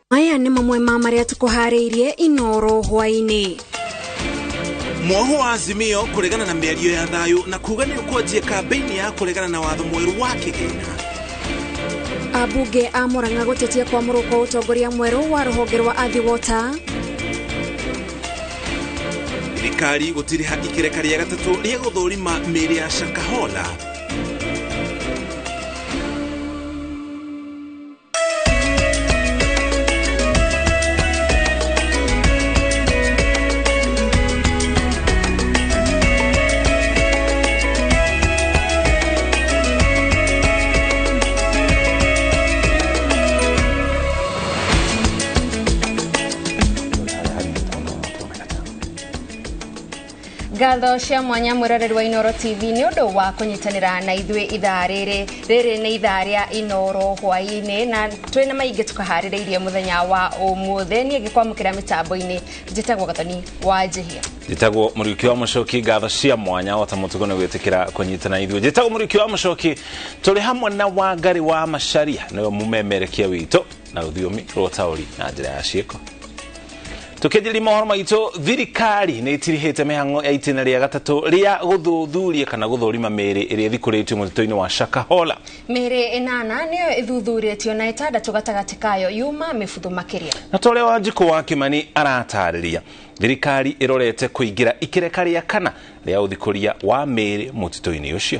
Aya nĩ mamwe ma marĩa tũkũharĩirie INooro Hwainĩ. Mwoho wa Azimio kũregana na mĩario ya thayũ na kuga nĩ ũkwanjia kampeni ya kũregana na watho mwerũ wa kĩgĩna. Ambunge a Murang'a gũtetia kwamũrwo kwa ũtongoria mwerũ wa rũhonge rwa Athi Water. Thirikari gũtiriha ikereka rĩa gatatũ rĩa gũthũrima mĩĩrĩ ya Shakahola. Ngatho cia mwanya mwĩroreri wa INooro TV nĩ ũndũ wa kũnyitanĩra na ithuĩ ithaa rĩrĩ nĩ ithaa rĩa INooro Hwainĩ na twĩna maingĩ tũkaharĩrĩirie mũthenya wa ũmũthĩ. Niĩ ngĩkwamũkĩra mĩtambo-inĩ njĩtagwo Gathoni wa Njihia, njĩtagwo Mũriũki wa Mũcoki. Ngatho cia mwanya ota mũtugo nĩ gwĩtĩkĩra kũnyitana ithuĩ. Njĩtagwo Mũriũki wa Mũcoki, tũrĩ hamwe na Wangari wa Macharia nĩwe mũmemerekia witũ na rũthiomi rwa ũtaũri na njĩra ya ciĩko. Tukĩnjĩria mohoro maitũ, thirikari nĩ itirihĩte mĩhang'o ya itĩna rĩa gatatũ rĩa gũthuthuria kana gũthũrima mĩĩrĩ ĩrĩa ĩthikũrĩtio mũtitũ-inĩ wa Shakahola. Mĩĩrĩ ĩnana nĩyo ĩthuthurĩtio na ĩtandatũ gatagatĩ kayo yuma mĩbuthu makĩria. Na ta ũrĩa Wanjikũ wa Kimani aratarĩria, thirikari ĩrorete kũingĩra ikereka rĩa kana rĩa ũthikũria wa mĩĩrĩ mũtitũ-inĩ ũcio.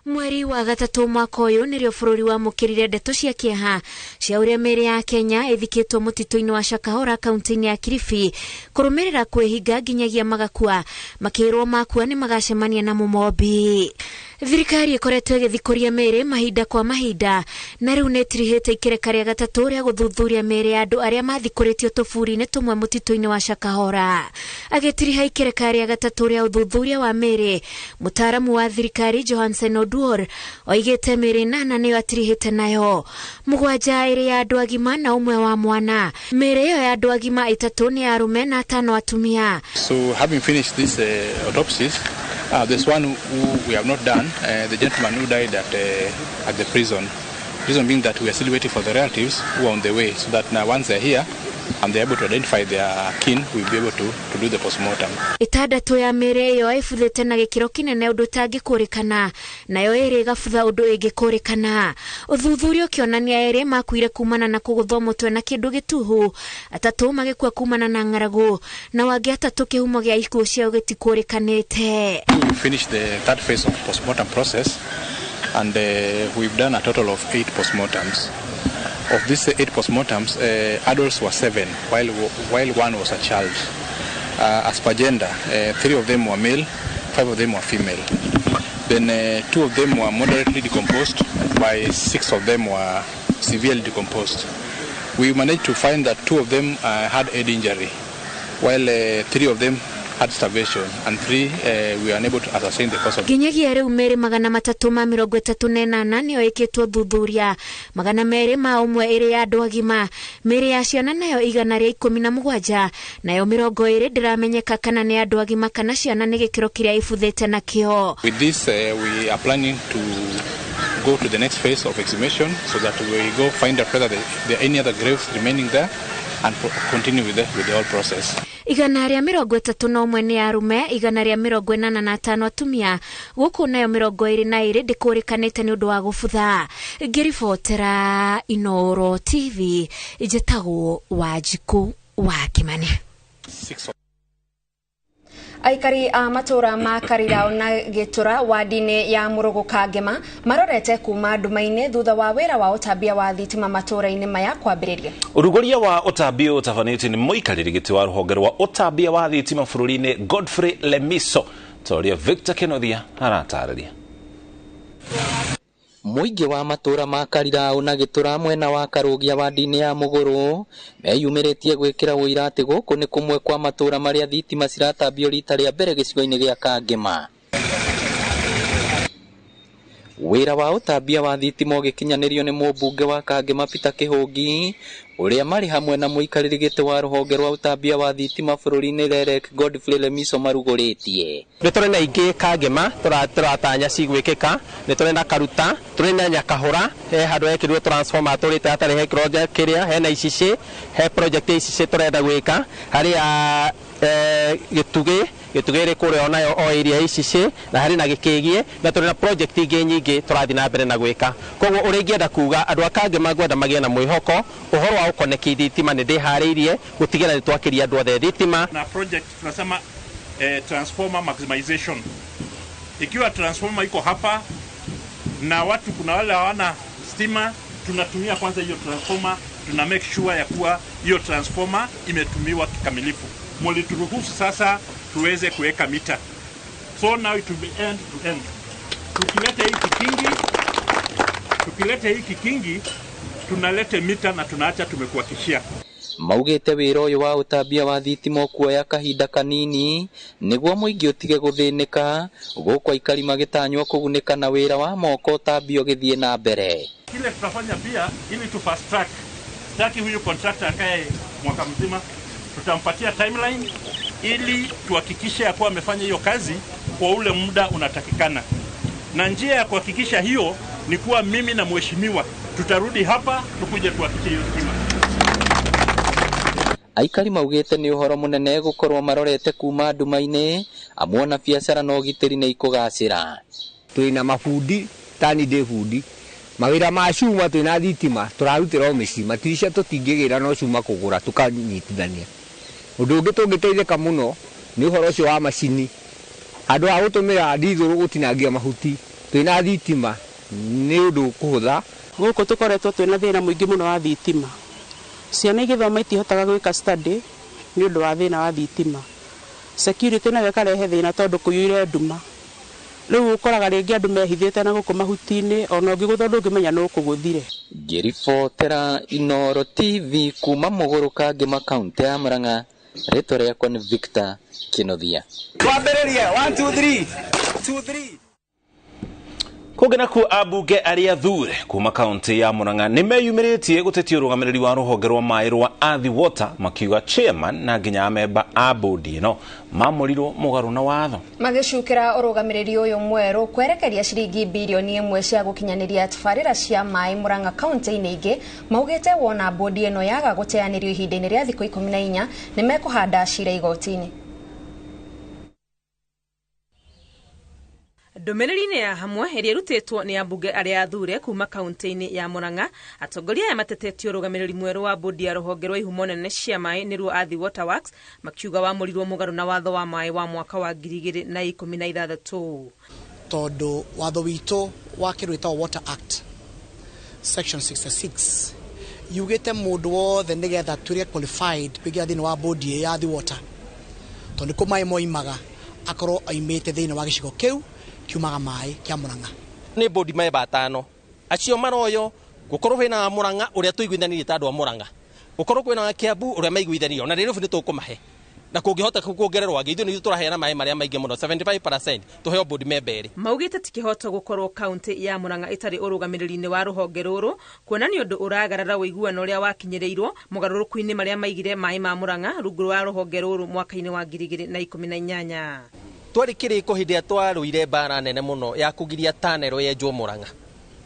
Mweri wa gatatũ mwaka ũyũ nĩrĩo bũrũri wamũkĩrire ndeto cia kĩeha cia ũrĩa mĩĩrĩ ya Kenya ĩthikĩtwo mũtitũ-inĩ wa Shakahola kaunti-inĩ ya Kilifi kũrũmĩrĩra kwĩhinga nginyagia magakua, makĩrwo makua nĩ magacemania na mũmombi. Thirikari ĩkoretwo ĩgĩthikũria mĩĩrĩ mahinda kwa mahinda na rĩu nĩ ĩtirihĩte ikereka rĩa gatatũ rĩa gũthuthuria mĩĩrĩ ya andũ arĩa mathikũrĩtio tũburi-inĩ tũmwe mũtitũ-inĩ wa Shakahola. Agĩtiriha ikereka rĩa gatatũ rĩa ũthuthuria wa mĩĩrĩ, mũtaaramu wa thirikari Johansen Oduor oigĩte mĩĩrĩ ĩnana nĩyo atirihĩte nayo, mũgwanja ĩrĩ ya andũ agima na ũmwe wa mwana. Mĩĩrĩ ĩyo ya andũ agima ĩtatũ nĩ ya arũme na atano atumia. So having finished this autopsies, there's one who we have not done, the gentleman who died at the prison. Reason being that we are still waiting for the relatives who are on the way, so that now once they're here and they're able to identify their kin, we'll be able to do the postmortem. Ĩtandatũ ya mĩĩrĩ ĩyo ĩbuthĩte na gĩkĩro kĩnene ũndũ ũtangĩkũrĩkana, nayo ĩrĩ gabutha ũndũ ĩngĩkũrĩkana. Ũthuthuria ũkĩonania erĩ makuire kumana na kũgũthwo mũtwe na kĩndũ gĩtuhu, atatũ magĩkua kumana na ng'aragu, na wangĩ atatũ kĩhumo gĩa ikuũ ciao gĩtikũrĩkanĩte. We finished the third phase of postmortem process and we've done a total of 8 postmortems. Of these 8 postmortems, adults were 7, while one was a child. As per gender, 3 of them were male, 5 of them were female. Then 2 of them were moderately decomposed, while 6 of them were severely decomposed. We managed to find that 2 of them had head injury, while 3 of them had starvation, and 3 we are unable to ascertain the cause of. Nginyagia rĩu mĩĩrĩ 338 nĩyo ĩkĩtwo thuthuria, 200 ma ũmwe ĩrĩ ya andũ agima, mĩĩrĩ ya ciana nayo 117, nayo 20 ndĩramenyeka kana nĩ andũ agima kana ciana nĩ gĩkĩro kĩrĩa ibuthĩte nakĩo. With this we are planning to go to the next phase of exhumation so that we go find out whether there are any other graves remaining there and continue with the whole process. 131 nĩ arũme, 185 atumia, gũkũ nayo 22 ndĩkũrĩkanĩte nĩ ũndũ wa gũbutha. Ngĩribotera INooro TV, njĩtagwo Wanjikũ wa Kimani. Aikari a matura ma Karirao na Gĩtura wadi-inĩ ya Mũrũgũ Kangema marorete kuma nduma-inĩ thutha wa wĩra wa ũtambia wa thitima matũra-inĩ maya kwambĩrĩria. Ũrugũria wa ũtambia ũtabanĩtio nĩ mũikarĩri gĩtĩ wa rũhonge rwa ũtambia wa thitima bũrũri-inĩ Godfrey Lemiso, toria Victor Kenothia aratarĩria. Mũingĩ wa matura ma Karirao na Gĩtura mwena wa Karũgia wadi-inĩ ya Mũgũrũ meyumĩrĩtie gwĩkĩra ũira atĩ gũkũ nĩ kũmwe kwa matura marĩa thitima ciratambio rita rĩa mbere gĩcigo-inĩ gĩa Kangema. wira wa utambia wa thitima ugikinyanirio ni mũmbunge wa Kangema Peter Kĩhũngi uria mari hamwe na muikariri giti wa ruhonge rwa utambia wa thitima bururi-ini Rerek Godfrey Lemiso maruguritie. Ni turi na ingi Kangema turatanya cigwikika, ni turi na Karuta, turi na Nyakahura, he handu hekirwo transformer turite atari hekirwo kiria he na icici, he project icici turenda gwika hari ya gituge ri kuria onayo o area icici na hari na Gikigie na turi na project ingi nyingi turathi na mbere na gwika. Koguo uri ngienda kuga andu a Kangema gwenda magie na mwihoko uhoro wa ukoneki thitima ni ndihariirie gutigira ni twakiria andu othe thitima na project tunasema transformer maximization. Ikiwa transformer iko hapa na watu kuna wale hawana stima, tunatumia kwanza hiyo transformer, tuna make sure ya kuwa hiyo transformer imetumiwa kikamilifu. Mulituruhusu sasa tuweze kuweka mita. So now it will be end to end. Tukilete hii kikingi tunalete mita na tunaacha tumekuhakikishia. Maugite wira uyu wa utambia wa thitima kuoya kahinda kanini niguo muingi utige guthinika gukwa ikari magitanywo kugunika na wira wa moko utambio githie na mbere. Kile tutafanya pia ili tu fast track. Taki huyu contractor akae mwaka mzima, tutampatia timeline ili tuhakikishe ya kuwa amefanya hiyo kazi kwa ule muda unatakikana. Na njia ya kuhakikisha hiyo ni kuwa mimi na mheshimiwa tutarudi hapa tukuje tuhakikishe hiyo stima. Aikari maugite ni uhoro munene gukorwo marorete kuma nduma-ini amwona biacara na ugitiri ni ikugacira. Twina mabundi tani de bundi mawira ma cuma twina thitima turarutira o mici matirisha tutingigira no cuma kugura tukanyitithania. Undu ungi tungiteithika muno ni uhoro ucio wa macini andu a gutumira ndithuru gutinangia mahuti twina thitima ni undu kuhutha. Guku tukoretwo twina thina muingi muno wa thitima. Ciana igithoma itihotaga gwika study ni undu wa thina wa thitima. Security nayo ikarehe thina tondu kuyuire nduma. Riu ukoraga ringi andu mehithite na guku mahuti-ini ona ungigutha ndungimenya no kuguthire. Ngiribotera INooro TV kuma Muguru Kangema kaunti ya Murang'a. Rĩtwa rĩakwa nĩ Victor Kinothia. Twambĩrĩrie 1 2 3 kugena ku abunge aria thure kuma kaunti ya Murang'a nimeyumiritie gutetia urugamiriri wa ruhonge rwa mai rwa Athi Water makiuga chairman na nginya member a board ino mamurirwo mugaru na watho magicukira urugamiriri uyu mweru kwerekeria ciringi bilioni 1 cia gukinyaniria tabarira cia mai Murang'a kaunti-ini ingi maugite wona board ino yaga guteanirio ihinda-ini ria thikũ 14 nimekuhanda cira igoti-ini. Ndomereri-ini ya hamwe iria irutetwo ni abunge aria athure kuma kaunti-ini ya Murang'a atongoria ya matetetio rugamiriri mweru wa bodi ya ruhonge rwa ihumo nene cia mai niruo Athi Water Works makiuga wamurirwo mugaru na watho wa mai wa mwaka wa 2016 tondu watho wito wa kirwita Water Act section 66 yugite mundu wothe nigetha turie qualified bigia thini wa bodi ya Athi Water tondu ko mai moimaga akorwo aimite thini wa gicigo kiu kiumaga mai kia Murang'a ni bodi mai batano acio maroyo gukorwo wina Murang'a uria tuiguithanirie ta andu a Murang'a gukorwo kwina Kiambu uria maiguithanirie na Nairobi ni tukumahe na kungihota kuongererwo agithio ni turaheana mai maria maingi muno 75% tuheo bodi memberi maugite tikihoto gukorwo kaunti ya Murang'a itari urugamiriri-ini wa ruhonge ruru kuona ni undu uragarara wiguano uria wakinyireirwo mugaruruku-ini maria maigire mai ma Murang'a rungu rwa ruhonge ruru mwaka-ini wa 2018 twari kiriko hindi atwaruire bara nene muno ya kugiria tanero yenjwo Murang'a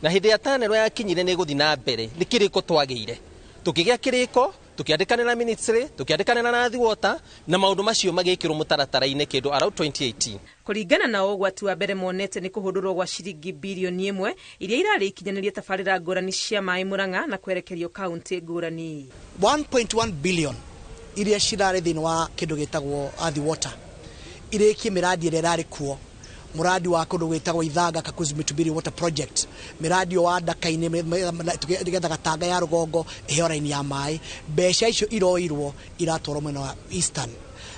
na hindi ya tanero yakinyire ni guthi na mbere ni kiriko twageire tukigia kiriko tukiandikana na ministry tukiandikana na Athi Water na maundu macio magikirwo mutaratara-ini kindu around 2018 kuringana na ugwati wa mbere monete ni kuhudurwo gwa ciringi bilioni 1 iria irari ikinyaniria tabarira ngurani cia mai Murang'a na kwerekerio kaunti ngurani 1.1 billion iria cirari thini wa kindu gitagwo Athi Water ireki miradi ire rari kuo muradi wa kundu gwitagwo Ithanga Kakuzi Mitubiri Water Project miradi wa Dakaine tugetha Gatanga ya Rugongo ihora-ini ya mai besha icio iroirwo iratwarwo mwena wa Eastern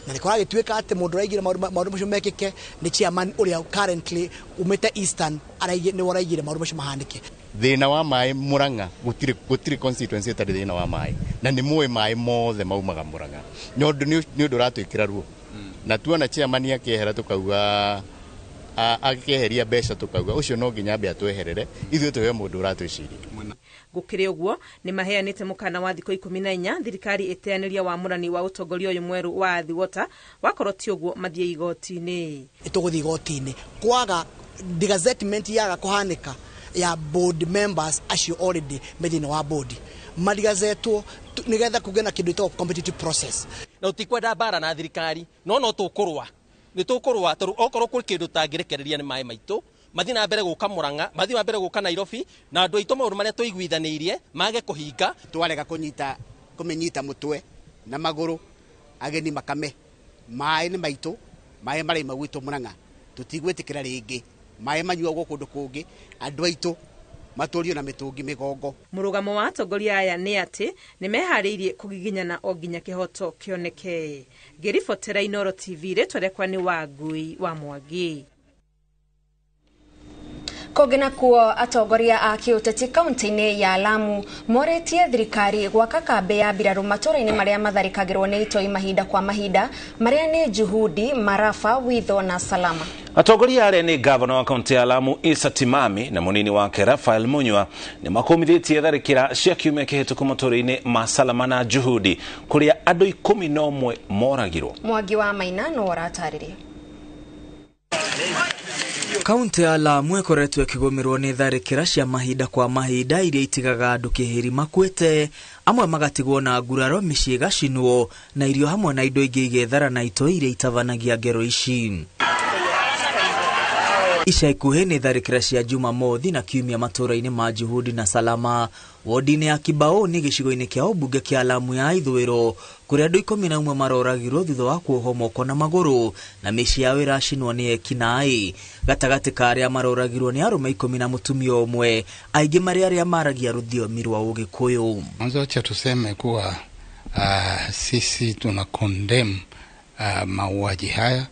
na nikora gituika ati mundu raigire maundu macio mekike ni chairman uria currently umete Eastern araigire ni waraigire maundu macio mahandike thina wa mai Murang'a gutiri constituency tari thina wa mai na ni muwe mai mothe maumaga Murang'a ni undu ratwikira ruo na tuona chairman akehera tukauga agikeheria mbeca tukauga ucio no nginya ambe atweherere ithuĩ tũhe mũndũ ũratwĩciria. Gukiri uguo ni maheanite mukana wa thikũ 14 thirikari iteanĩria wa murani wa utongoria uyu mweru wa Athiwota wakoroti uguo mathie igoti-inĩ. Ituguthi igoti-inĩ kwaga the gazettement yaga kuhanika ya board members acio already medina wa board marigazetwo nigetha kugena kindu ito competitive process na utikwenda bara na thirikari no tukurwa ni tukurwa toru okorwo kuri kindu tangirekereria ni mai maitu mathi na mbere guka Murang'a mathi na mbere guka Nairobi na andu aitu mauru maria tuiguithanirie mage kuhinga twarega kumenyita mutwe na maguru ageni makame mai ni maitu mai mari magwitu Murang'a tutigwetikira ringi mai manyuagwo kundu kungi andu aitu maturio na mitungi migongo. Murugamo wa atongoria aya ni ati ni mehariirie kugiginyana o nginya kihoto kioneke. Ngiribotera INooro TV retwerekwa ni Wangui wa Mwangi. Kogena kuo atongoria a kiuteti kaunti-inĩ ya Lamu moretie thirikari gwaka kambe ya mbirarũ matũra-inĩ marĩa matharĩkagĩrwo nĩ itoi mahinda kwa mahinda marĩa nĩ Juhudi, Marafa, Witho na Salama. Atongoria arĩa nĩ gavana wa kaunti ya Lamu Isa Timami na munini wake Rafael Munywa nĩ makomithitie tharĩkĩra cia kiumia kĩhĩtũku matũra-inĩ ma Salama na Juhudi kũrĩa andũ 11 moragirwo. Mwangi wa Maina no aratarĩria. Kaunti ya Lamu ĩkoretwo ĩkĩgũmĩrwo nĩ tharĩkĩra cia mahinda kwa mahinda iria itigaga andũ kĩhĩri makuĩte, amwe magatigwo na nguraro, mĩciĩ ĩgacinwo na irio hamwe na indo ingĩ igethara na itoi iria itavanagia ngero ici. Ica ikuhĩ nĩ tharĩkĩra cia Jumamothi na kiumia matũra-inĩ ma Juhudi na Salama wodi-inĩ ya Kibao nĩ gĩcigo-inĩ kĩa ũmbunge kĩa Lamu ya ithũĩro kũrĩa andũ 11 maroragirwo thutha wa kuohwo moko na magũrũ na mĩciĩ yao ĩracinwo nĩ ekinaĩ. Gatagatĩ ka arĩa maroragirwo nĩ arũme 10 na mũtumia ũmwe, aingĩ marĩ arĩa maragia rũthiomi rwa Ũgĩkũyũ. Mwanzo acha tuseme kuwa sisi tuna condemn mauaji haya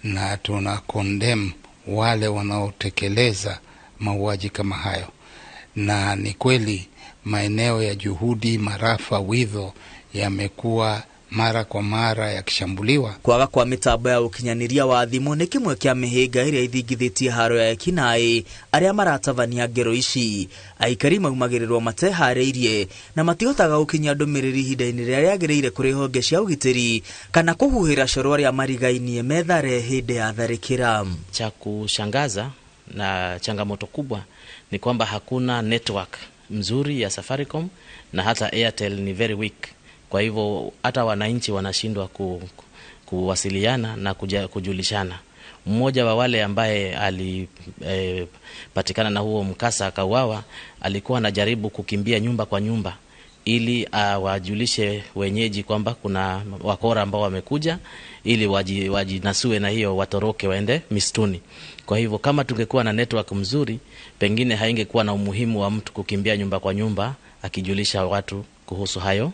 na tuna condemn wale wanaotekeleza mauaji kama hayo, na ni kweli maeneo ya Juhudi, Marafa, Witho yamekuwa mara kwa mara yakishambuliwa. Kwaga kwa mitambo ya ukinyaniria wa thimũ nĩ kĩmwe kĩa mĩhĩnga ĩrĩa ithingithĩtie haro ya ekinaĩ arĩa maratavania ngero ici. Aikari maumagĩrĩrwo mateharĩirie na matihotaga gũkinyia ndũmĩrĩri ihinda-inĩ rĩrĩa rĩagĩrĩire kũrĩ honge cia ũgitĩri kana kũhuhĩra coro arĩa marigainie methare hĩndĩ ya tharĩkĩra. Cha kushangaza na changamoto kubwa ni kwamba hakuna network mzuri ya Safaricom na hata Airtel ni very weak. Kwa hivyo hata wananchi wanashindwa kuwasiliana na kujulishana. Mmoja wa wale ambaye alipatikana na huo mkasa akauawa alikuwa anajaribu kukimbia nyumba kwa nyumba ili wajulishe wenyeji kwamba kuna wakora ambao wamekuja ili wajinasue na hiyo watoroke waende mistuni. Kwa hivyo kama tungekuwa na network mzuri pengine haingekuwa na umuhimu wa mtu kukimbia nyumba kwa nyumba akijulisha watu kuhusu hayo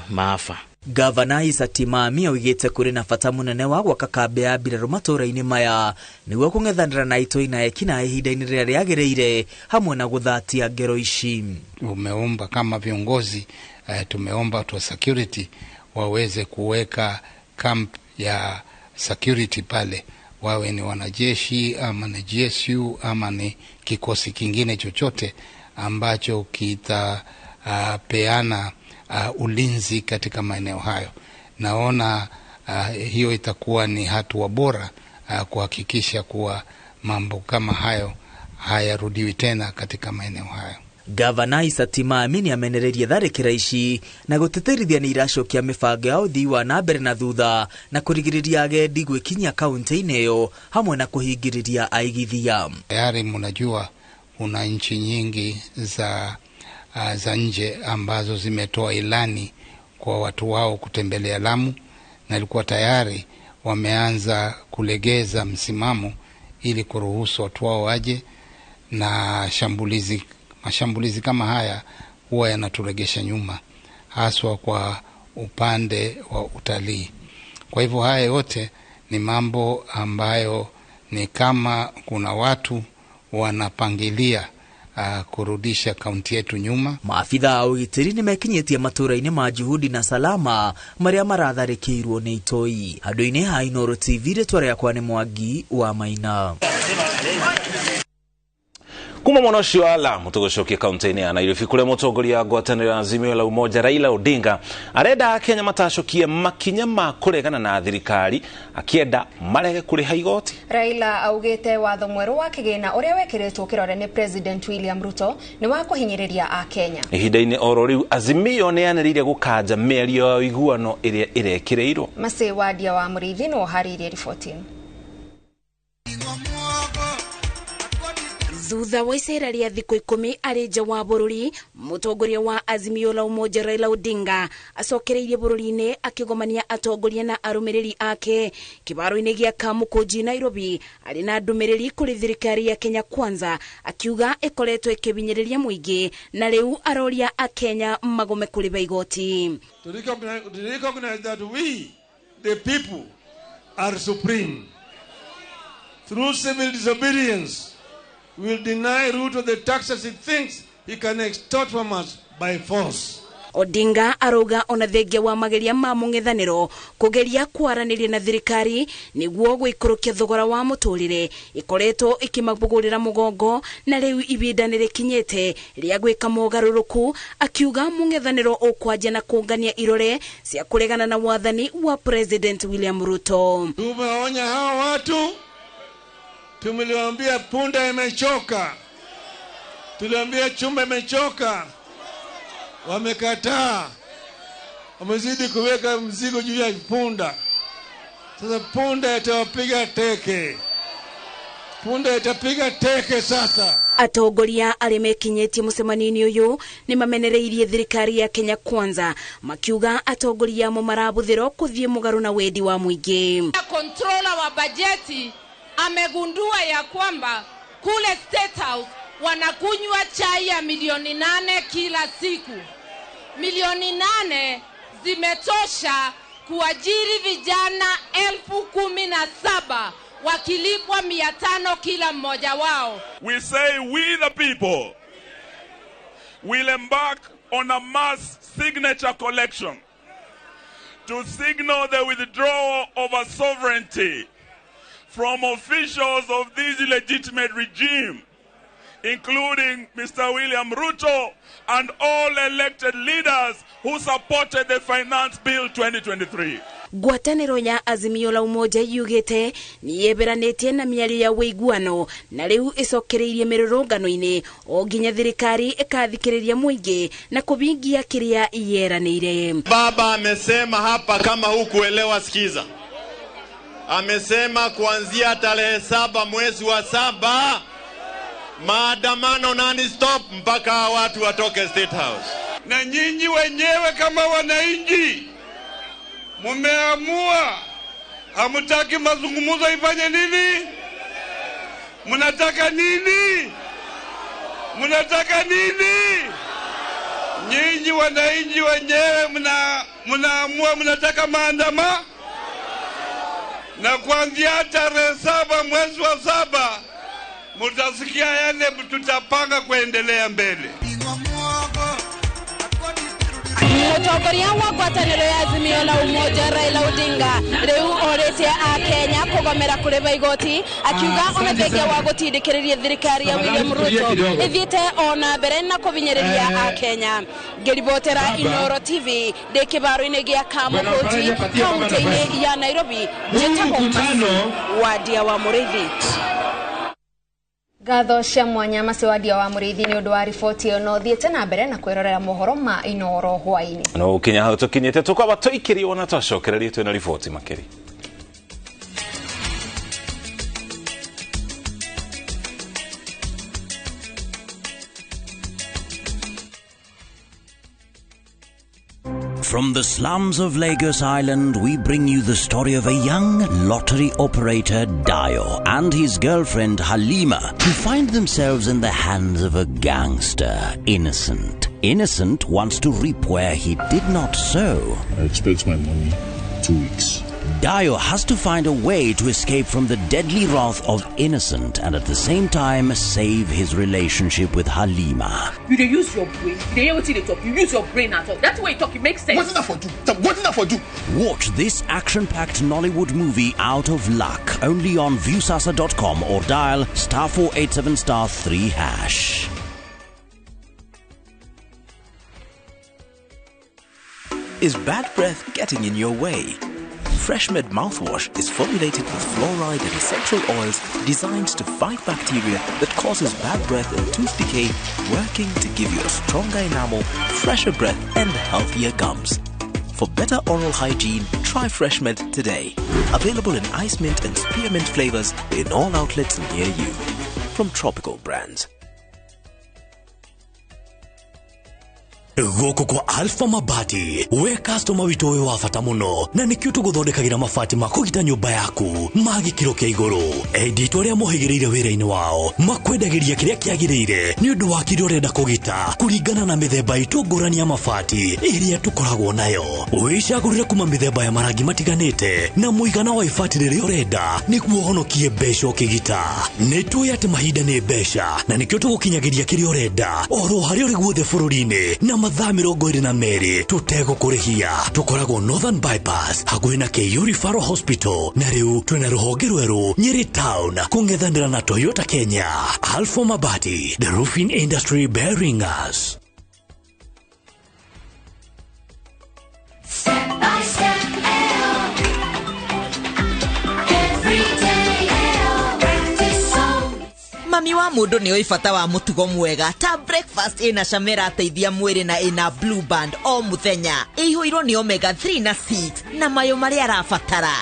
maafa. Gavana Isa Timami oigĩte kũrĩ na bata mũnene wa gwaka kambe ya mbirarũ matũra-inĩ maya nĩguo kũng'ethanĩra na itoi na ekinaĩ ihinda-inĩ rĩrĩa rĩagĩrĩire hamwe na gũthatia ngero ici. Umeomba kama viongozi tumeomba watu wa security waweze kuweka camp ya security pale, wawe ni wanajeshi ama ni GSU ama ni kikosi kingine chochote ambacho kitapeana ulinzi katika maeneo hayo. Naona hiyo itakuwa ni hatua bora kuhakikisha kuwa mambo kama hayo hayarudiwi tena katika maeneo hayo. Gavana Isa Timami nĩ amenererie tharĩkĩra ici na gũtĩtĩrithia nĩ iracokia mĩbango ya ũthii wa na mbere na thutha na kũrigĩrĩria agendi gwĩkinyia kaunti-inĩ ĩyo hamwe na kũhingĩrĩria aigithia. Tayari mnajua kuna nchi nyingi za nje ambazo zimetoa ilani kwa watu wao kutembelea Lamu, na ilikuwa tayari wameanza kulegeza msimamo ili kuruhusu watu wao waje, na mashambulizi kama haya huwa yanaturegesha nyuma haswa kwa upande wa utalii. Kwa hivyo haya yote ni mambo ambayo ni kama kuna watu wanapangilia kurudisha kaunti yetu nyuma. Maafitha a ũgitĩri nĩ mekinyĩtie matũra-inĩ ma Juhudi na Salama marĩa maratharĩkĩirwo nĩ itoi. Handũ-inĩ ha INooro TV rĩtwa rĩakwa nĩ Mwangi wa Maina. kuma mwana ũcio wa Lamu tũgũcokia kaunti-inĩ ya Nairobi kũrĩa mũtongoria wa ngwatanĩro ya Azimio la Umoja Raila Odinga arenda Akenya matacokie makinya ma kũregana na thirikari akienda marege kũrĩha igoti. Raila augĩte watho mwerũ wa kĩgĩna ũrĩa wekĩrĩtwo kĩrore nĩ President William Ruto nĩ wa kũhinyĩrĩria Akenya. Ihinda-inĩ oro rĩu Azimio nĩ yanĩrĩire gũkanja mĩario ya ũiguano ĩrĩa ĩrekĩrĩirwo. Masĩ Wadia wa Mũrĩithi no harĩirie riboti. Thutha wa icera rĩa thikũ 10 arĩ nja wa bũrũri, mũtongoria wa Azimio la Umoja Raila Odinga acokereirie bũrũri-inĩ akĩgomania atongoria na arũmĩrĩri ake kĩbaro-inĩ gĩa Kamukunji Nairobi arĩ na ndũmĩrĩri kũrĩ thirikari ya Kenya Kwanza akiuga ĩkoretwo ĩkĩbinyĩrĩria mũingĩ na rĩu aroria Akenya magome kũrĩha igoti. To recognize that we, the people, are supreme. Through civil disobedience, will deny Ruto the taxes he thinks he can extort from us by force. Odinga arauga ona thengia wa mageria ma mũng'ethanĩro kũgeria kwaranĩria na thirikari nĩguo gwĩkũrũkia thogora wa mũtũrĩre ĩkoretwo ĩkĩmabũgũrĩra mũgongo na rĩu ibinda nĩ rĩkinyĩte rĩa gwĩka mogarũrũku, akiuga mũng'ethanĩro ũkwanjia na kũngania irore cia kũregana na wathani wa President William Ruto. Tumeonya hao watu, tumeliwaambia punda imechoka, tuliwaambia chumba imechoka, wamekataa, wamezidi kuweka mzigo juu ya punda. Sasa punda itawapiga teke, punda itapiga teke sasa. Atongoria arĩa mekinyĩtie mũcemanio-inĩ ũyũ nĩ mamenereirie thirikari ya Kenya Kwanza makiuga atongoria mo marabũthĩrwo kũthiĩ mũgarũ na wendi wa mũingĩ. Controller wa bajeti amegundua ya kwamba kule State House wanakunywa chai ya milioni 8 kila siku. Milioni 8 zimetosha kuajiri vijana 17,000 wakilipwa 500 kila mmoja wao. We say we the people will embark on a mass signature collection to signal the withdrawal of a sovereignty from officials of this illegitimate regime, including Mr. William Ruto and all elected leaders who supported the Finance Bill 2023. Ngwatanĩro ya Azimio la Umoja yugĩte nĩ yeberanĩtie na mĩario ya ũiguano na rĩu ĩcokereirie mĩrũrũngano-inĩ o nginya thirikari ĩkathikĩrĩria mũingĩ na kũbingia kĩrĩa yeranĩire. Baba amesema hapa, kama hukuelewa sikiza. Amesema kuanzia tarehe 7 mwezi wa 7 maandamano non-stop mpaka watu watoke State House. Na nyinyi wenyewe kama wananchi mumeamua hamutaki mazungumzo ifanye nini? Mnataka nini? Mnataka nini? Nyinyi wananchi wenyewe mnaamua mnataka maandamano, na kuanzia tarehe 7 mwezi wa 7 mutasikia yale tutapanga kuendelea mbele. Mũtongoria wa ngwatanĩro ya Azimio la Umoja Raila Odinga rĩu orĩtie Akenya kũgomera kũrĩha igoti, akiuga ona thengia wa gũtindĩkĩrĩria thirikari ya William Ruto ĩthiĩte ona mbere na kũbinyĩrĩria Akenya. Ngĩribotera INooro TV ndĩ kĩbaro-inĩ gĩa Kamukunji kaunti-inĩ ya Nairobi, njĩtagwo Wadia wa Mũrĩithi. Gatho cia mwanya Masĩ Wadia wa Mũrĩithi nĩ ũndũ wa riboti ĩyo no thiĩte na mbere na kwĩrorera mohoro ma INooro Hwainĩ. No Kenya hau tũkinyĩte tũkwamba tũikĩrie ona twacokererie twĩna riboti makĩria. From the slums of Lagos Island, we bring you the story of a young lottery operator, Dio, and his girlfriend, Halima, who find themselves in the hands of a gangster, Innocent. Innocent wants to reap where he did not sow. I expect my money 2 weeks. Dio has to find a way to escape from the deadly wrath of Innocent and at the same time save his relationship with Halima. You dey use your brain. You hear what they talk. You use your brain at all. That's why you talk. It makes sense. What's that for you? What's that for you? Watch this action-packed Nollywood movie Out of Luck only on viewsasa.com or dial *487*3#. Is bad breath getting in your way? FreshMed mouthwash is formulated with fluoride and essential oils designed to fight bacteria that causes bad breath and tooth decay, working to give you a stronger enamel, fresher breath and healthier gums. For better oral hygiene, try FreshMed today. Available in ice mint and spearmint flavors in all outlets near you. From Tropical Brands. Goko kwa Alpha Mabati, we customer wito we wafata muno, na nikio tuguthondekagira mabati makugita nyumba yaku, magikiro kia iguru. Edito aria mohigireire wira-ini wao, makwendagiria kiria kiagirire, ni undu wa kiria urenda kugita, kuringana na mithemba itu ngurani ya mabati, iria tukoragwo nayo. Wicagurire kuma mithemba ya marangi matiganite, na muigana wa ibati riria urenda, niguo honokie mbeca ukigita. Nitui ati mahinda ni mbeca, na nikio tugukinyagiria kiria urenda, oro haria uri guothe bururi-ini, na mathaa 22 tutegũkũrĩhia. Tukoragwo Northern Bypass hakuhĩ na Keio Referral Hospital, na rĩu twĩna rũhonge rwerũ Nyeri Town kũng'ethanĩra na Toyota Kenya. Alpha Mabati, the roofing industry bearing us. Step by step, every day, practice song. Mami wa mundu ni oifata wa mutugo mwega ta breakfast ina shamera teithia mwiri na ina blue band o muthenya ihuiro ni omega 3 na 6 na mayo mari arafatara.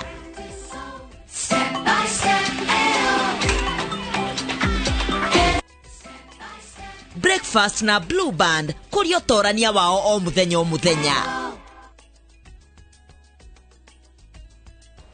Step by step, breakfast na blue band kurio torania wao o muthenya o muthenya.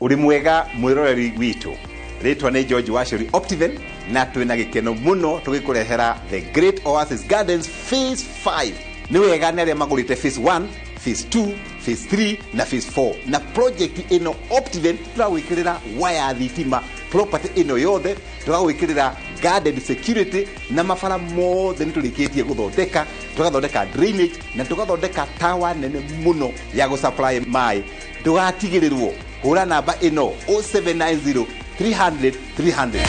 Uri mwega mwiroreri witu, ritwa ni George Washuri Optiven, na twina gikeno muno tugikurehera the Great Oasis Gardens Phase 5. Ni wega ni aria magurite Phase 1, Phase 2, Phase 3 na Phase 4. Na project ino Optiven turawikirira waya thitima property ino yothe, turawikirira garden security na mafara mothe ni turikitie guthondeka, tugathondeka drainage na tugathondeka tower nene muno ya gusupply mai. Ndugatigirirwo, hura namba ino 0790 300 300.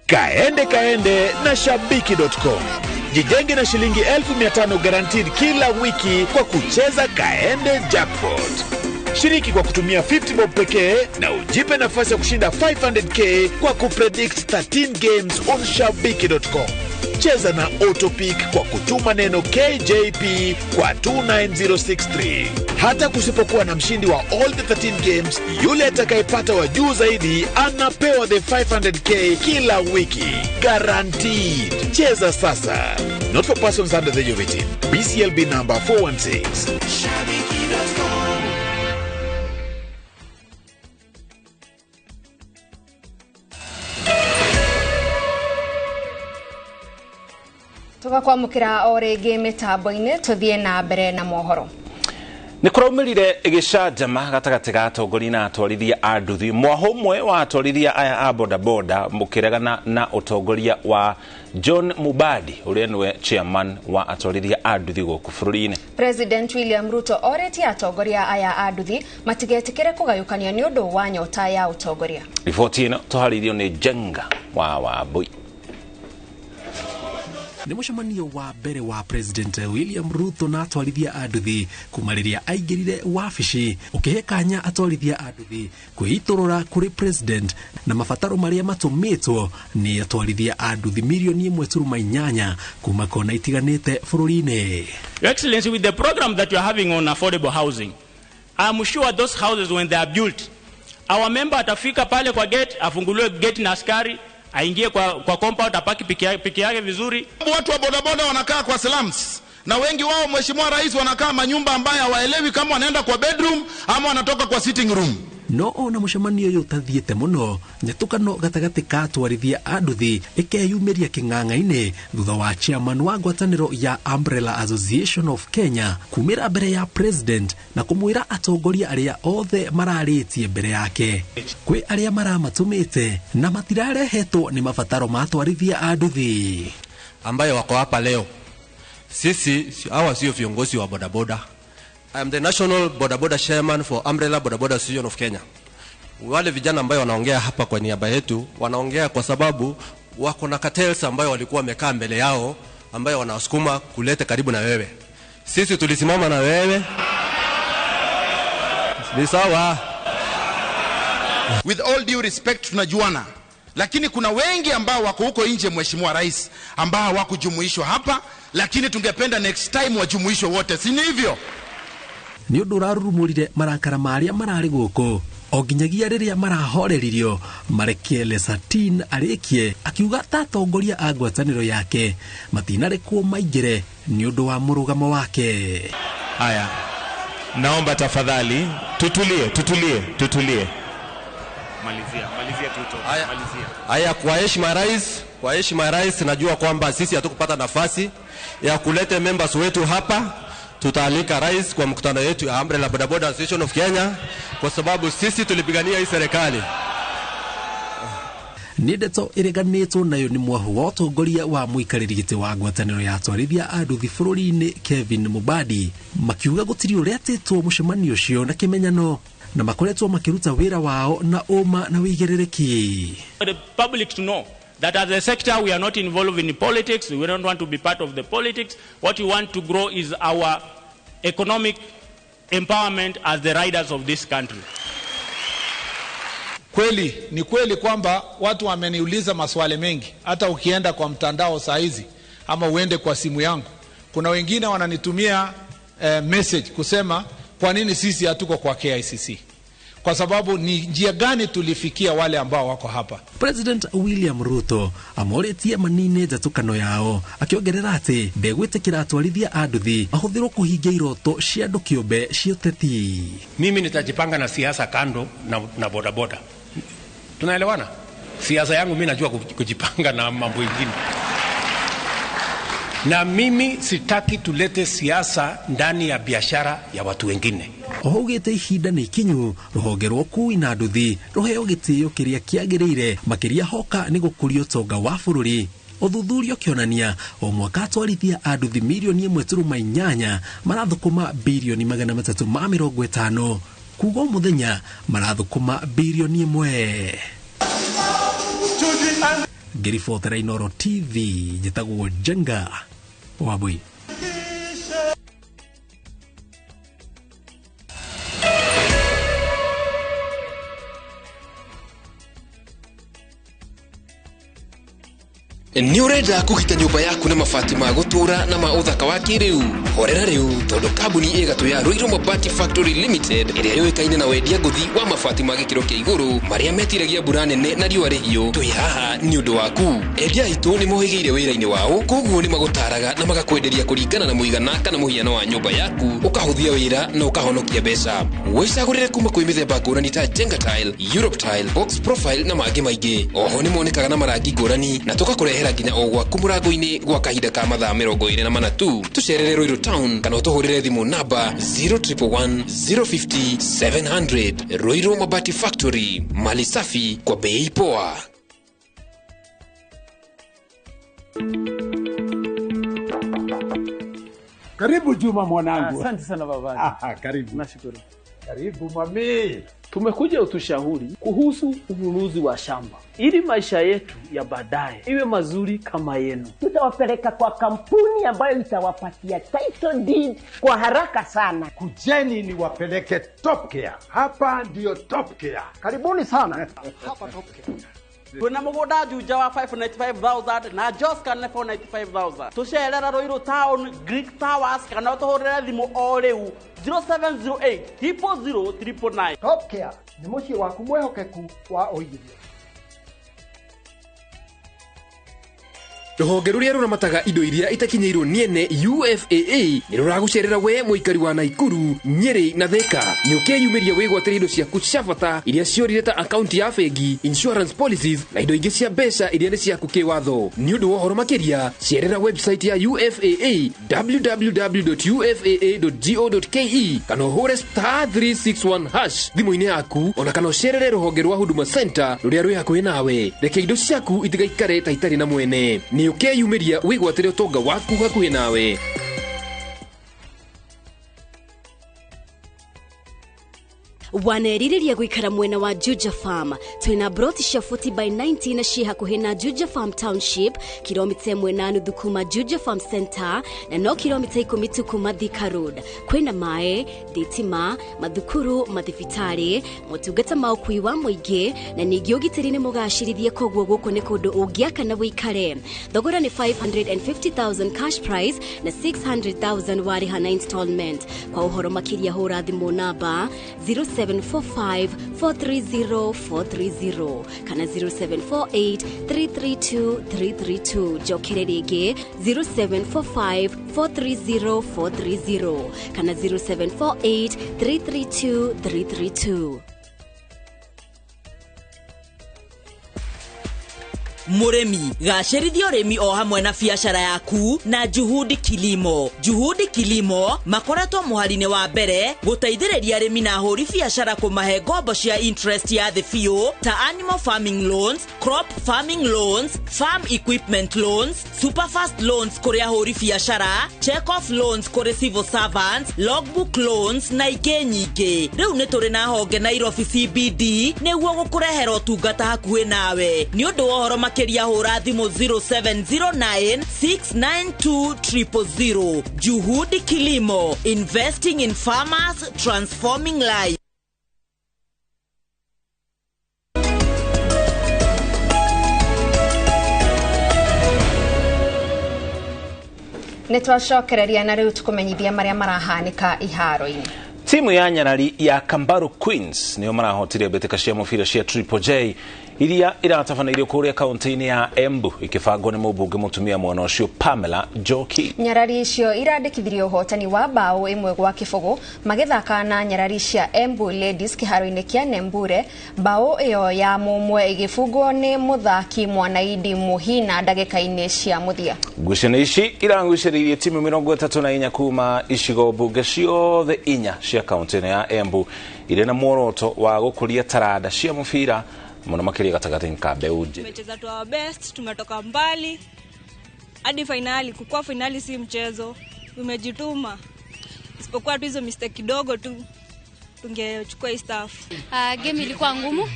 Kaende na shabiki.com. Jijenge na shilingi 1500 guaranteed kila wiki kwa kucheza Kaende Jackpot. Shiriki kwa kutumia 50 bob pekee na ujipe nafasi ya kushinda 500k kwa kupredict 13 games on shabiki.com. Cheza na Autopic kwa kutuma neno KJP kwa 29063. Hata kusipokuwa na mshindi wa all the 13 games, yule atakayepata wa juu zaidi anapewa the 500k kila wiki. Guaranteed. Cheza sasa. Not for persons under the age of 18. BCLB number 416. Tugakwamukira o ringi mitambo-ini tuthie na mbere na mohoro. Ni kuraumirire igicajama gatagati ga atongoria na atwarithia a nduthi. Mwahumwe wa atwarithia aya a bodaboda mukiregana na utongoria wa John Mubadi uria niwe chairman wa atwarithia a nduthi guku bururi-ini. President William Ruto oreti atongoria aya a nduthi matigetikire kugayukania ni undu wa nyota ya utongoria. Riboti ino tuharirio ni Jenga wa Wambui. Ni mucemanio wa mbere wa President William Ruto na atwarithia a nduthi kumariria aingirire wabici ukihe kanya atwarithia a nduthi kwiiturura kuri president na mabataro maria matumitwo ni atwarithia a nduthi milioni 1.8 kuma kona itiganite bururi-ini. Your Excellency, with the program that you are having on affordable housing, I am sure those houses when they are built, our member atafika pale kwa gate, afunguliwe gate na askari, aingie kwa compound, apaki piki yake vizuri. Watu wa bodaboda wanakaa kwa slums, na wengi wao Mheshimiwa Rais wanakaa manyumba ambayo hawaelewi kama wanaenda kwa bedroom ama wanatoka kwa sitting room. no ona mucemanio uyu utathiete muno nyetukano gatagati ka atwarithia a nduthi ikeyumiria king'ang'a-ini thutha wa chairman wa ngwataniro ya Umbrella Association of Kenya kumira mbere ya president na kumwira atongoria aria othe mararitie mbere yake kwi aria maramatumite na matirarehetwo ni mabataro ma atwarithia a nduthi ambayo wako hapa leo. Sisi hawa sio viongozi wa bodaboda. I am the national bodaboda chairman for Umbrella Bodaboda Association of Kenya. Wale vijana ambao wanaongea hapa kwa niaba yetu wanaongea kwa sababu wako na cartels ambao walikuwa wamekaa mbele yao ambao wanawasukuma kuleta karibu na wewe. Sisi tulisimama na wewe. Ni sawa. With all due respect tunajuana. Lakini kuna wengi ambao wako huko nje, Mheshimiwa Rais, ambao hawakujumuishwa hapa, lakini tungependa next time wajumuishwe wote, si hivyo? Ni undu rarurumurire marakara maria marari guku o nginyagia riria marahoreririo mareke Lesatin arikie akiuga tatongoria a ngwataniro yake matinarekwo maingire ni undu wa murugamo wake. Haya, naomba tafadhali tutulie. Malizia tuto. Haya, kwa heshima rais, najua kwamba sisi hatukupata nafasi ya kuleta members wetu hapa. Tutaalika rais kwa mkutano wetu ya Umbrella Bodaboda Association of Kenya kwa sababu sisi tulipigania hii serikali. Ni ndeto ireganitwo nayo ni mwahu wa utongoria wa muikariri giti wa ngwataniro ya atwarithia a nduthi bururi-ini Kevin Mubadi makiuga gutiri uretitwo mucemanio ucio na kimenyano na makoretwo makiruta wira wao na uma na wigerereki. The public to know that as a sector we are not involved in politics. We don't want to be part of the politics. What we want to grow is our economic empowerment as the riders of this country. Ni kweli kwamba watu wameniuliza maswali mengi. Hata ukienda kwa mtandao saa hizi ama uende kwa simu yangu, kuna wengine wananitumia message kusema kwa nini sisi hatuko kwa KICC. Kwa sababu ni njia gani tulifikia wale ambao wako hapa. President William Ruto amoretie manine jatukano yao akiongerera ati ndegwitikira atwarithia a nduthi mahuthirwo kuhingia iroto cia andu kiumbe cia uteti. Mimi nitajipanga na siasa kando na bodaboda. Tunaelewana? Siasa yangu mimi najua kujipanga na mambo mengine. Na mimi sitaki tulete siasa ndani ya biashara ya watu wengine. Ohugite ihinda ni kinyu ruhonge rwa kui na nduthi ruheo gitio kiria kiagirire makiria hoka ni gukurio tonga wa bururi. Uthuthurio kionania o mwaka atwarithia a nduthi milioni 1.8 marathukuma bilioni 350 kugo muthenya marathukuma bilioni 1. Girifotera INooro TV jitagwo Jenga Wabui. Ni urenda kugita nyumba yaku na mabati ma gutura na ma uthaka wa kiriu horera riu tondu kambuni igatu ya Ruiru Mabati Factory Limited iria yoikaine na wendia nguthi wa mabati ma gikiro kia iguru maria metiragia mbura nene na riua rihio twi haha ni undu waku. Endia itu ni mohigiire wira-ini wao, koguo ni magutaraga na magakwenderia kuringana na muigana kana muhiano wa nyumba yaku ukahuthia wira na ukahonokia mbeca. Wicagurire kuma kwi mithemba ngurani ta Jenga Tile, Europe Tile, Box Profile na mangi maingi. Oho ni monekaga na marangi ngurani na tukakurehera nginya o gwaku murango-ini gwa kahinda ka mathaa 24 tu. Tucerere Ruiru Town kana utuhurire thimu namba 0111 050 700. Ruiru Mabati Factory, mali safi kwa bei poa. Karibu Juma mwanangu. Asante sana baba. Karibu. Nashukuru. Karibu mami. Tumekuja utushauri kuhusu ununuzi wa shamba ili maisha yetu ya baadaye iwe mazuri kama yenu. Tutawapeleka kwa kampuni ambayo itawapatia title deed kwa haraka sana. Kujeni ni wapeleke Top Care. Hapa ndio Top Care. Karibuni sana. Hapa Top Care. Kuna mugunda juja wa 595,000 na Joska na 495,000. Tusherera Ruiru Town, Greek Towers kana utuhurira thimu o riu 0708 009. Top Care ni muci waku mwehokeku wa uigithia. ruhonge ruria ruramataga indo iria itakinyeirwo niene UFAA ni ruragucerera we muikari wa Naikuru, Nyeri na Thika. Ni ukeyumiria wigwatira indo ciaku cia bata iria ciorire ta account ya bengi, insurance policies na indo ingi cia mbeca iria ni ciaku kiwatho. Ni undu wa horo makiria cerera website ya UFAA www.ufaa.go.ke kana hure *361# thimu-ini yaku, ona kana cerere ruhonge rwa Huduma Center ruria rwi hakuhi nawe. Reke indo ciaku itigaikare ta itari na mwene. Ni ukeyumiria wigwatire utonga waku hakuhi nawe. Waneriria gwikara mwena wa Juja Farm. Twina broti cia 40 by 90 na cia hakuhi na Juja Farm Township, kilomita 1.5 kuma Juja Farm Center na no kilomita 10 kuma Thika Road. Kwina mae, thitima, mathukuru, mathibitari, motungata ma ukui wa muingi na ningi ugitiri ni mugacirithie koguo guku ni kundu ungiaka na wikare. Thogora ni 550,000 cash prize na 600,000 warihana installment. Kwa uhoro makiria hura thimu namba 0745-430-430 kana 0748-332-332. Jokere rege 0745-430-430 kana 0748-332-332. Muremi, gacirithia urimi o hamwe na biashara yaku na Juhudi Kilimo. Juhudi Kilimo makoretwo muharine wa mbere guteithĩrĩria arimi na hũri biashara kumahe ngombo cia interest ya thĩ biũ ta animal farming loans, crop farming loans, farm equipment loans, superfast loans kũrĩ ahũri biashara, check off loans kũrĩ civil servants, logbook loans na ingĩ nyingĩ. Rĩu nĩ tũrĩ na honge Nairobi CBD nĩguo gũkũrehera ũtungata hakuhĩ nawe. Nĩ ũndũ wa ũhoro makiria hura thimu 0709692000. Juhudi Kilimo, investing in farmers, transforming lives. Nitwacokereria na riu tukumenyithia maria marahanika iharo-ini. Timu ya Nyarari ya Kambaru Queens niyo marahotire mbĩtĩka cia mũbira cia Triple J iria iratabanĩirio kũrĩa kaunti-inĩ ya Embu ikibangwo nĩ mũmbunge mũtumia mwena ũcio Pamela Njoki. Nyarari icio irandĩkithirie ũhotani wa bao 1-0 magĩthaka na Nyarari cia Embu Ladies kĩharo-inĩ kĩa Nembure. Bao ĩyo ya mũmwe ĩgĩbungwo nĩ mũthaki Mwanaidi Muhina ndagĩka-inĩ cia mũthia. Ngucanio ici irangucĩrĩirie timu 34 kuma icigo mbunge ciothe 4 cia kaunti-inĩ ya Embu irĩ na muoroto wa gũkũria taranda cia mũbira muno makiria gatagati ka mbeũ njĩthĩ. Tumecheza tu our best, tumetoka mbali hadi finali. Kukua finali si mchezo, tumejituma. Isipokuwa tu hizo mistake kidogo tu tungechukua hii staff. Game ilikuwa ngumu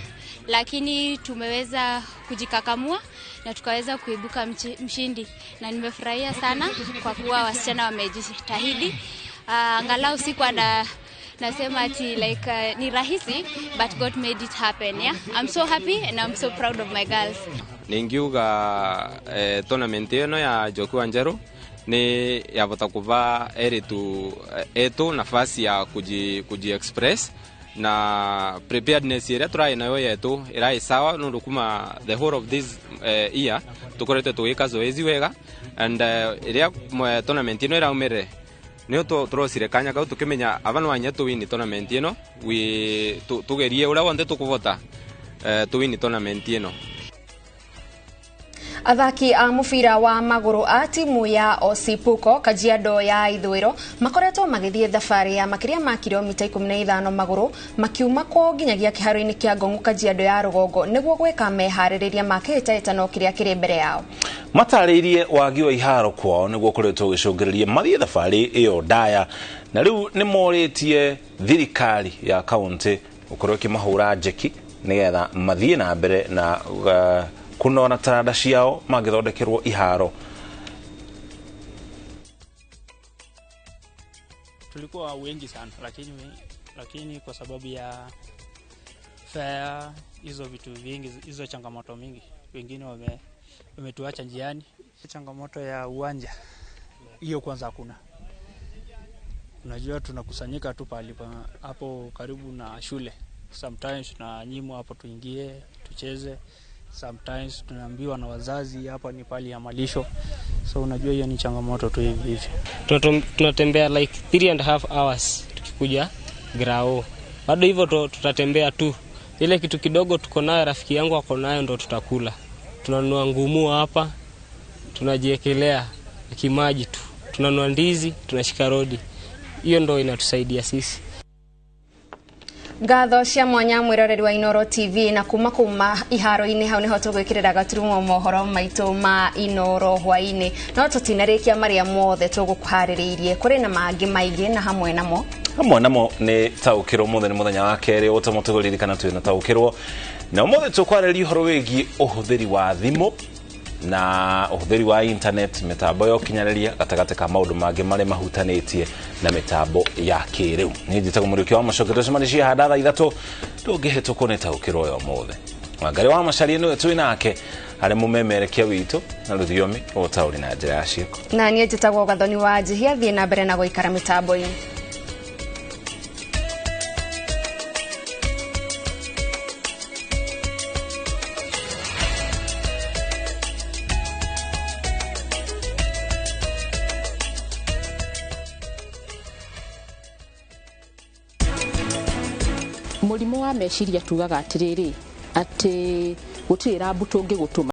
lakini tumeweza kujikakamua na tukaweza kuibuka mshindi, na nimefurahia sana kwa kuwa wasichana wamejitahidi. Angalau sikuwa nasema ati like ni rahisi, but God made it happen. Yeah, I'm so happy and I'm so proud of my girls. Ningiuga tournament eno ya Joku Wanjeru ni yabota kuva etu nafasi ya kuji express na preparedness ira turai nayo yetu irai sawa nundu kuma the whole of this year tukorete tuwika zoezi wega, and iria tournament eno ira umere niyo turosire kanya kau tukimenya abana wanya tuwini tournament eno tugerie ura wonde tukuvota tuwini tournament eno. Athaki a mubira wa maguru a timu ya Osipuko Kajiado ya Ithũĩro makoretwo magĩthiĩ thabarĩ ya makiria ma kilomita 15 maguru makiuma kwo nginyagia kĩharo-inĩ kĩa Ngong'u Kajiado ya Rũgongo nĩguo gwĩka meharĩrĩria ma kĩhĩtahĩtano kĩrĩa kĩrĩ mbere yao. Matarĩirie wagi wa iharo kwao nĩguo koretwo gĩcũngĩrĩria mathiĩ thabarĩ ĩyo ndaya, na rĩu nĩ morĩtie thirikari ya kaunti gũkorwo ĩkĩmahũra njeki nĩgetha mathiĩ na mbere na kunona taranda ciao magĩthondekerwo iharo. Tulikuwa wengi sana lakini kwa sababu ya fare hizo vitu vingi, hizo changamoto mingi, wengine wametuacha njiani. Changamoto ya uwanja hiyo kwanza hakuna. Unajua tunakusanyika tu pale hapo karibu na shule. Sometimes tunanyimwa hapo tuingie tucheze. sometimes tunaambiwa na wazazi hapa ni pali ya malisho, so unajua hiyo ni changamoto tu hivi. Tunatembea like 3.5 hours tukikuja grao, bado hivyo tutatembea tu, ile kitu kidogo tuko nayo rafiki yangu ako nayo ndo tutakula. Tunanunua ngumu hapa, tunajiekelea kimaji tu, tunanunua ndizi, tunashika rodi, hiyo ndo inatusaidia sisi. Ngatho cia mwanya mwiroreri wa INooro TV na kuma iharo-ini hau niho tugwikirira gaturumo mohoro maitu ma INooro Hwainĩ, no tutinarikia maria mothe tugukuhaririirie kuri na mangi maingi na hamwe namo ni taukirwo muthe ni muthenya wa keri utamutuguririkana twina taukirwo na mothe tukwareri uhoro wigi uhuthiri wa thimu na uhuthiri wa internet, mitambo yo kinyaneria gatagate ka maundu mangi mari mahutanitie na mitambo ya kiriu. Ni njitaga murikio wa macokero cimanicie hadatha ithatu tungihetuko ni taukirwo yo mothe Wangari wa Macharia niwe twi nake ari mumemerekia witu na ruthiomi utauri na njira ya ciiko. Na nie njitagwo Gathoni wa Njihia, thie na mbere na guikara mitambo-ini. Murimu wa meciria tugaga atiriri ati gutira mbuto ngigutuma